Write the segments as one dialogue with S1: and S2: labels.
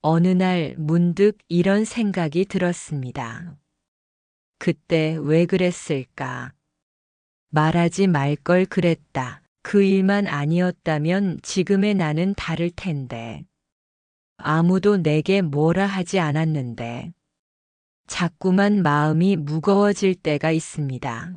S1: 어느 날 문득 이런 생각이 들었습니다. 그때 왜 그랬을까? 말하지 말 걸 그랬다. 그 일만 아니었다면 지금의 나는 다를 텐데. 아무도 내게 뭐라 하지 않았는데. 자꾸만 마음이 무거워질 때가 있습니다.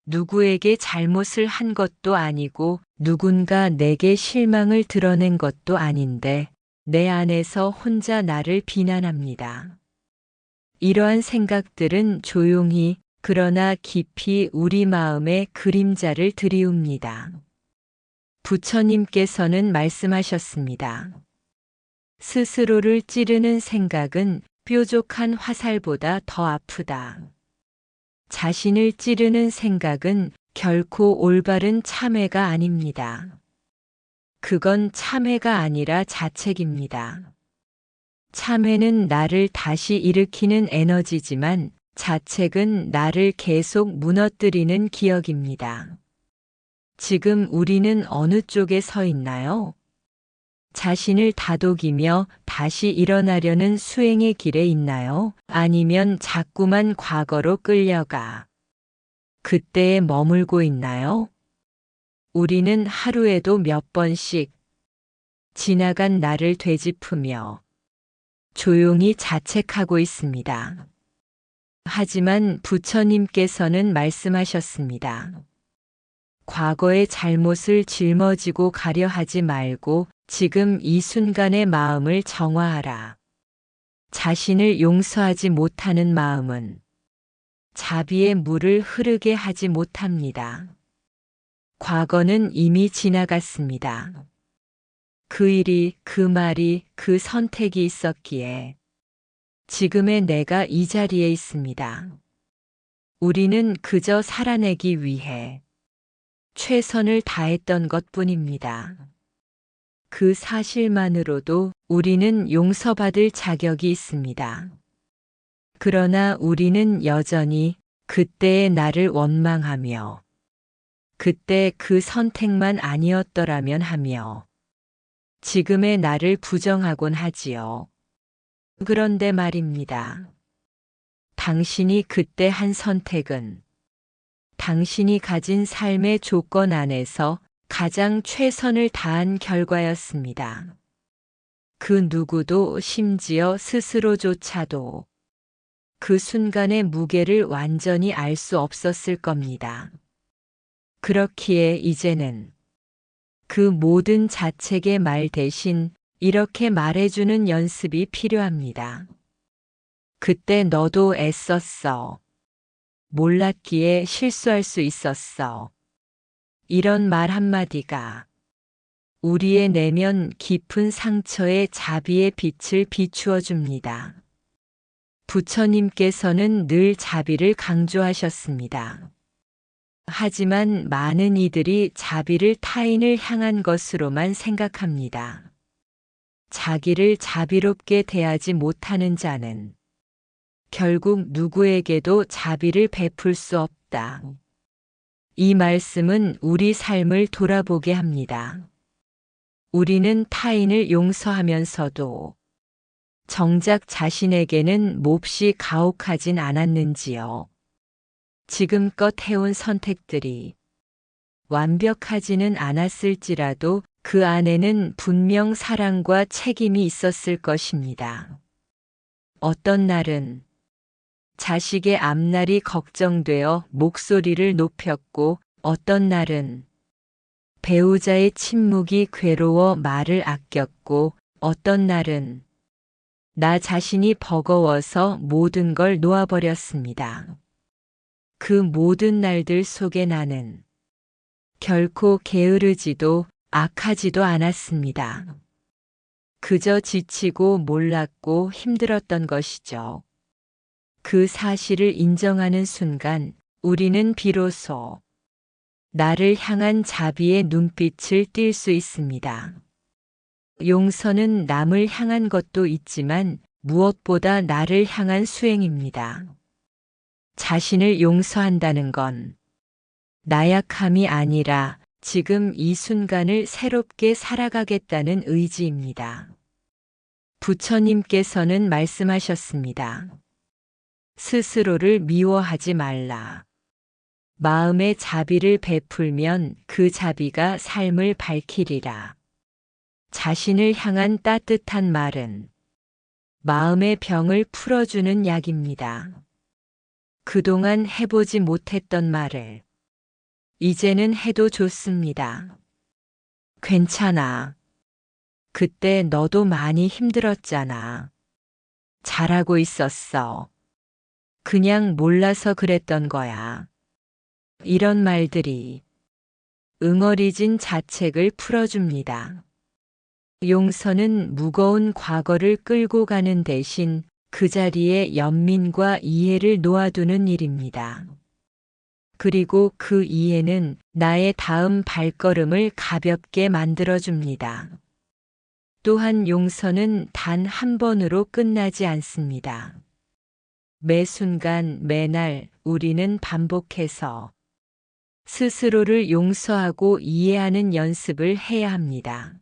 S1: 누구에게 잘못을 한 것도 아니고 누군가 내게 실망을 드러낸 것도 아닌데 내 안에서 혼자 나를 비난합니다. 이러한 생각들은 조용히 그러나 깊이 우리 마음에 그림자를 들이웁니다. 부처님께서는 말씀하셨습니다. 스스로를 찌르는 생각은 뾰족한 화살보다 더 아프다. 자신을 찌르는 생각은 결코 올바른 참회가 아닙니다. 그건 참회가 아니라 자책입니다. 참회는 나를 다시 일으키는 에너지지만 자책은 나를 계속 무너뜨리는 기억입니다. 지금 우리는 어느 쪽에 서 있나요? 자신을 다독이며 다시 일어나려는 수행의 길에 있나요? 아니면 자꾸만 과거로 끌려가 그때에 머물고 있나요? 우리는 하루에도 몇 번씩 지나간 나를 되짚으며 조용히 자책하고 있습니다. 하지만 부처님께서는 말씀하셨습니다. 과거의 잘못을 짊어지고 가려 하지 말고 지금 이 순간의 마음을 정화하라. 자신을 용서하지 못하는 마음은 자비의 물을 흐르게 하지 못합니다. 과거는 이미 지나갔습니다. 그 일이, 그 말이, 그 선택이 있었기에 지금의 내가 이 자리에 있습니다. 우리는 그저 살아내기 위해 최선을 다했던 것뿐입니다. 그 사실만으로도 우리는 용서받을 자격이 있습니다. 그러나 우리는 여전히 그때의 나를 원망하며 그때 그 선택만 아니었더라면 하며 지금의 나를 부정하곤 하지요. 그런데 말입니다. 당신이 그때 한 선택은 당신이 가진 삶의 조건 안에서 가장 최선을 다한 결과였습니다. 그 누구도 심지어 스스로조차도 그 순간의 무게를 완전히 알 수 없었을 겁니다. 그렇기에 이제는 그 모든 자책의 말 대신 이렇게 말해주는 연습이 필요합니다. 그때 너도 애썼어. 몰랐기에 실수할 수 있었어. 이런 말 한마디가 우리의 내면 깊은 상처에 자비의 빛을 비추어 줍니다. 부처님께서는 늘 자비를 강조하셨습니다. 하지만 많은 이들이 자비를 타인을 향한 것으로만 생각합니다. 자기를 자비롭게 대하지 못하는 자는 결국 누구에게도 자비를 베풀 수 없다. 이 말씀은 우리 삶을 돌아보게 합니다. 우리는 타인을 용서하면서도 정작 자신에게는 몹시 가혹하진 않았는지요. 지금껏 해온 선택들이 완벽하지는 않았을지라도 그 안에는 분명 사랑과 책임이 있었을 것입니다. 어떤 날은 자식의 앞날이 걱정되어 목소리를 높였고 어떤 날은 배우자의 침묵이 괴로워 말을 아꼈고 어떤 날은 나 자신이 버거워서 모든 걸 놓아버렸습니다. 그 모든 날들 속에 나는 결코 게으르지도 악하지도 않았습니다. 그저 지치고 몰랐고 힘들었던 것이죠. 그 사실을 인정하는 순간 우리는 비로소 나를 향한 자비의 눈빛을 띌 수 있습니다. 용서는 남을 향한 것도 있지만 무엇보다 나를 향한 수행입니다. 자신을 용서한다는 건 나약함이 아니라 지금 이 순간을 새롭게 살아가겠다는 의지입니다. 부처님께서는 말씀하셨습니다. 스스로를 미워하지 말라. 마음의 자비를 베풀면 그 자비가 삶을 밝히리라. 자신을 향한 따뜻한 말은 마음의 병을 풀어주는 약입니다. 그동안 해보지 못했던 말을 이제는 해도 좋습니다. 괜찮아. 그때 너도 많이 힘들었잖아. 잘하고 있었어. 그냥 몰라서 그랬던 거야. 이런 말들이 응어리진 자책을 풀어줍니다. 용서는 무거운 과거를 끌고 가는 대신 그 자리에 연민과 이해를 놓아두는 일입니다. 그리고 그 이해는 나의 다음 발걸음을 가볍게 만들어줍니다. 또한 용서는 단 한 번으로 끝나지 않습니다. 매 순간, 매날 우리는 반복해서 스스로를 용서하고 이해하는 연습을 해야 합니다.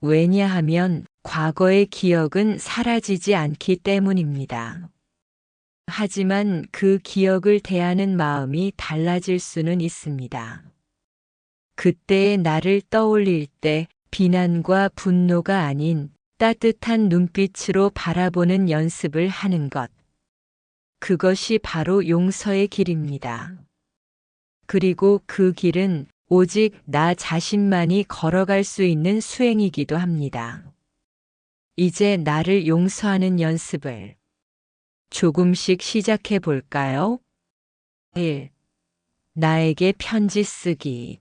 S1: 왜냐하면 과거의 기억은 사라지지 않기 때문입니다. 하지만 그 기억을 대하는 마음이 달라질 수는 있습니다. 그때의 나를 떠올릴 때 비난과 분노가 아닌 따뜻한 눈빛으로 바라보는 연습을 하는 것. 그것이 바로 용서의 길입니다. 그리고 그 길은 오직 나 자신만이 걸어갈 수 있는 수행이기도 합니다. 이제 나를 용서하는 연습을 조금씩 시작해 볼까요? 1. 나에게 편지 쓰기.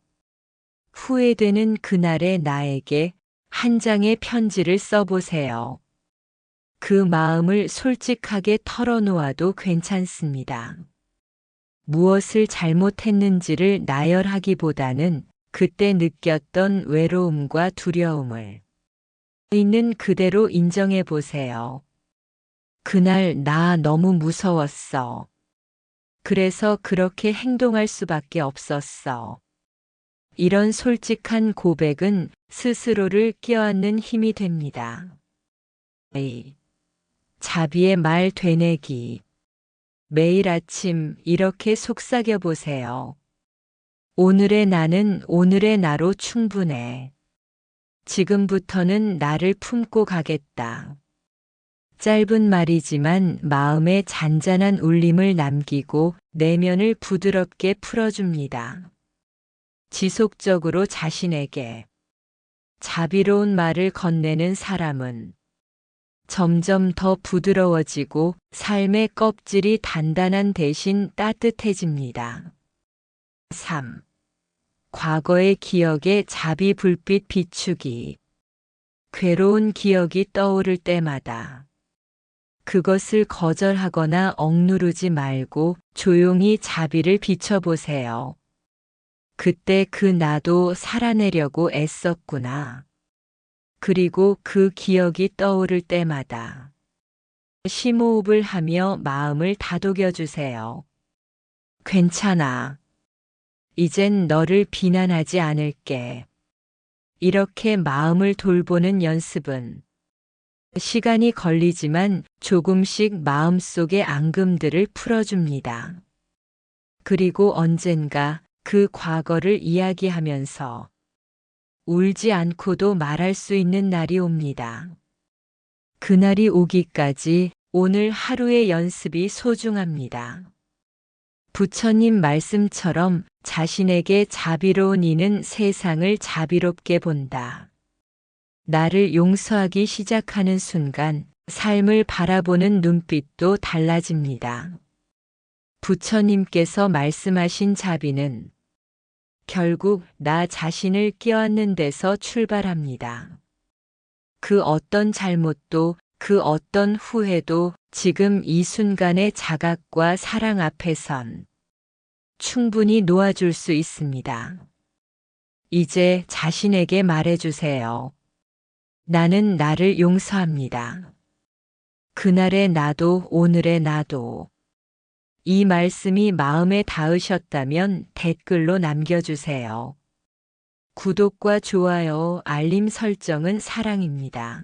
S1: 후회되는 그날의 나에게 한 장의 편지를 써보세요. 그 마음을 솔직하게 털어놓아도 괜찮습니다. 무엇을 잘못했는지를 나열하기보다는 그때 느꼈던 외로움과 두려움을 있는 그대로 인정해 보세요. 그날 나 너무 무서웠어. 그래서 그렇게 행동할 수밖에 없었어. 이런 솔직한 고백은 스스로를 껴안는 힘이 됩니다. 2. 자비의 말 되뇌기. 매일 아침 이렇게 속삭여 보세요. 오늘의 나는 오늘의 나로 충분해. 지금부터는 나를 품고 가겠다. 짧은 말이지만 마음에 잔잔한 울림을 남기고 내면을 부드럽게 풀어줍니다. 지속적으로 자신에게 자비로운 말을 건네는 사람은 점점 더 부드러워지고 삶의 껍질이 단단한 대신 따뜻해집니다. 3. 과거의 기억에 자비 불빛 비추기. 괴로운 기억이 떠오를 때마다 그것을 거절하거나 억누르지 말고 조용히 자비를 비춰보세요. 그때 그 나도 살아내려고 애썼구나. 그리고 그 기억이 떠오를 때마다 심호흡을 하며 마음을 다독여주세요. 괜찮아. 이젠 너를 비난하지 않을게. 이렇게 마음을 돌보는 연습은 시간이 걸리지만 조금씩 마음속의 앙금들을 풀어줍니다. 그리고 언젠가 그 과거를 이야기하면서 울지 않고도 말할 수 있는 날이 옵니다. 그날이 오기까지 오늘 하루의 연습이 소중합니다. 부처님 말씀처럼 자신에게 자비로운 이는 세상을 자비롭게 본다. 나를 용서하기 시작하는 순간 삶을 바라보는 눈빛도 달라집니다. 부처님께서 말씀하신 자비는 결국 나 자신을 껴안는 데서 출발합니다. 그 어떤 잘못도 그 어떤 후회도 지금 이 순간의 자각과 사랑 앞에선 충분히 놓아줄 수 있습니다. 이제 자신에게 말해주세요. 나는 나를 용서합니다. 그날의 나도 오늘의 나도. 이 말씀이 마음에 닿으셨다면 댓글로 남겨주세요. 구독과 좋아요, 알림 설정은 사랑입니다.